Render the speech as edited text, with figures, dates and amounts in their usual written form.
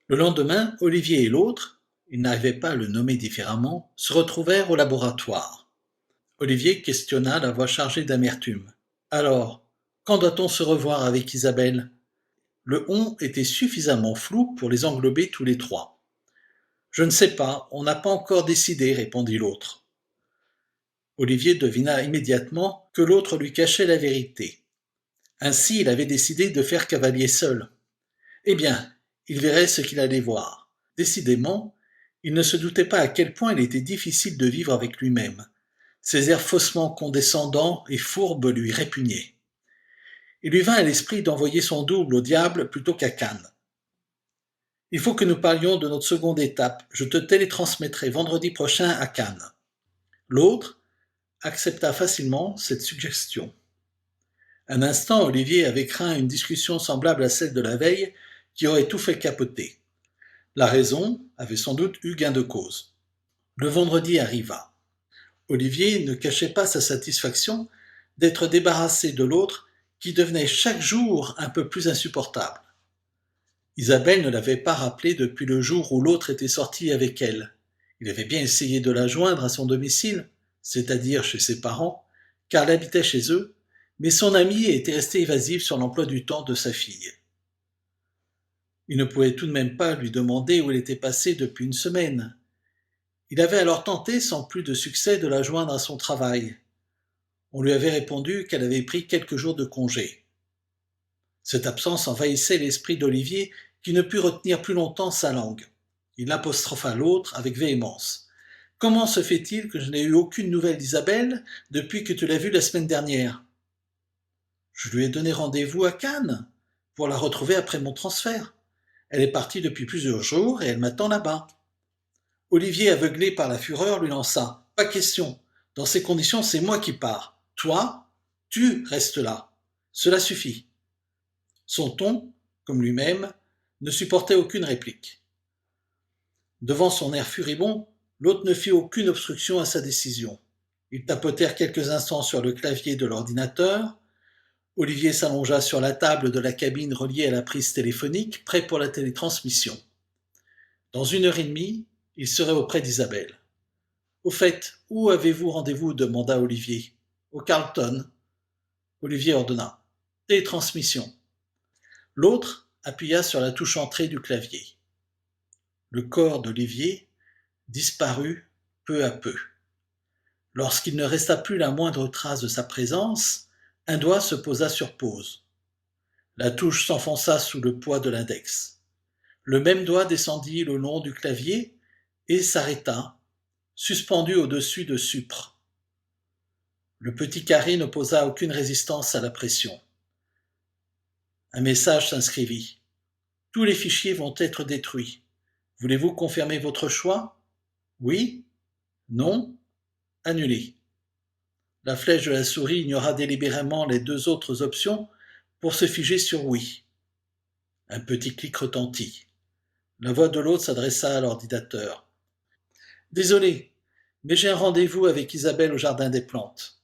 Le lendemain, Olivier et l'autre, il n'arrivait pas à le nommer différemment, se retrouvèrent au laboratoire. Olivier questionna la voix chargée d'amertume. Alors, quand doit-on se revoir avec Isabelle? Le on était suffisamment flou pour les englober tous les trois. Je ne sais pas, on n'a pas encore décidé, répondit l'autre. Olivier devina immédiatement que l'autre lui cachait la vérité. Ainsi, il avait décidé de faire cavalier seul. Eh bien, il verrait ce qu'il allait voir. Décidément, il ne se doutait pas à quel point il était difficile de vivre avec lui-même. Ses airs faussement condescendants et fourbes lui répugnaient. Il lui vint à l'esprit d'envoyer son double au diable plutôt qu'à Cannes. Il faut que nous parlions de notre seconde étape. Je te télétransmettrai vendredi prochain à Cannes. L'autre accepta facilement cette suggestion. Un instant, Olivier avait craint une discussion semblable à celle de la veille qui aurait tout fait capoter. La raison avait sans doute eu gain de cause. Le vendredi arriva. Olivier ne cachait pas sa satisfaction d'être débarrassé de l'autre qui devenait chaque jour un peu plus insupportable. Isabelle ne l'avait pas rappelé depuis le jour où l'autre était sorti avec elle. Il avait bien essayé de la joindre à son domicile, c'est-à-dire chez ses parents, car elle habitait chez eux, mais son amie était restée évasive sur l'emploi du temps de sa fille. Il ne pouvait tout de même pas lui demander où elle était passée depuis une semaine. Il avait alors tenté, sans plus de succès, de la joindre à son travail. On lui avait répondu qu'elle avait pris quelques jours de congé. Cette absence envahissait l'esprit d'Olivier qui ne put retenir plus longtemps sa langue. Il apostropha l'autre avec véhémence. « Comment se fait-il que je n'ai eu aucune nouvelle d'Isabelle depuis que tu l'as vue la semaine dernière ?»« Je lui ai donné rendez-vous à Cannes pour la retrouver après mon transfert. Elle est partie depuis plusieurs jours et elle m'attend là-bas. » Olivier, aveuglé par la fureur, lui lança. « Pas question. Dans ces conditions, c'est moi qui pars. Toi, tu restes là. Cela suffit. » Son ton, comme lui-même, ne supportait aucune réplique. Devant son air furibond, l'autre ne fit aucune obstruction à sa décision. Ils tapotèrent quelques instants sur le clavier de l'ordinateur. Olivier s'allongea sur la table de la cabine reliée à la prise téléphonique, prêt pour la télétransmission. Dans 1 heure et demie, il serait auprès d'Isabelle. « Au fait, où avez-vous rendez-vous » demanda Olivier. « Au Carlton. » Olivier ordonna. « Télétransmission. » L'autre appuya sur la touche entrée du clavier. Le corps d'Olivier disparut peu à peu. Lorsqu'il ne resta plus la moindre trace de sa présence, un doigt se posa sur pause. La touche s'enfonça sous le poids de l'index. Le même doigt descendit le long du clavier et s'arrêta, suspendu au-dessus de Supre. Le petit carré n'opposa aucune résistance à la pression. Un message s'inscrivit. « Tous les fichiers vont être détruits. Voulez-vous confirmer votre choix? Oui? Non? Annulé. » La flèche de la souris ignora délibérément les 2 autres options pour se figer sur oui. Un petit clic retentit. La voix de l'autre s'adressa à l'ordinateur. « Désolé, mais j'ai un rendez-vous avec Isabelle au Jardin des Plantes.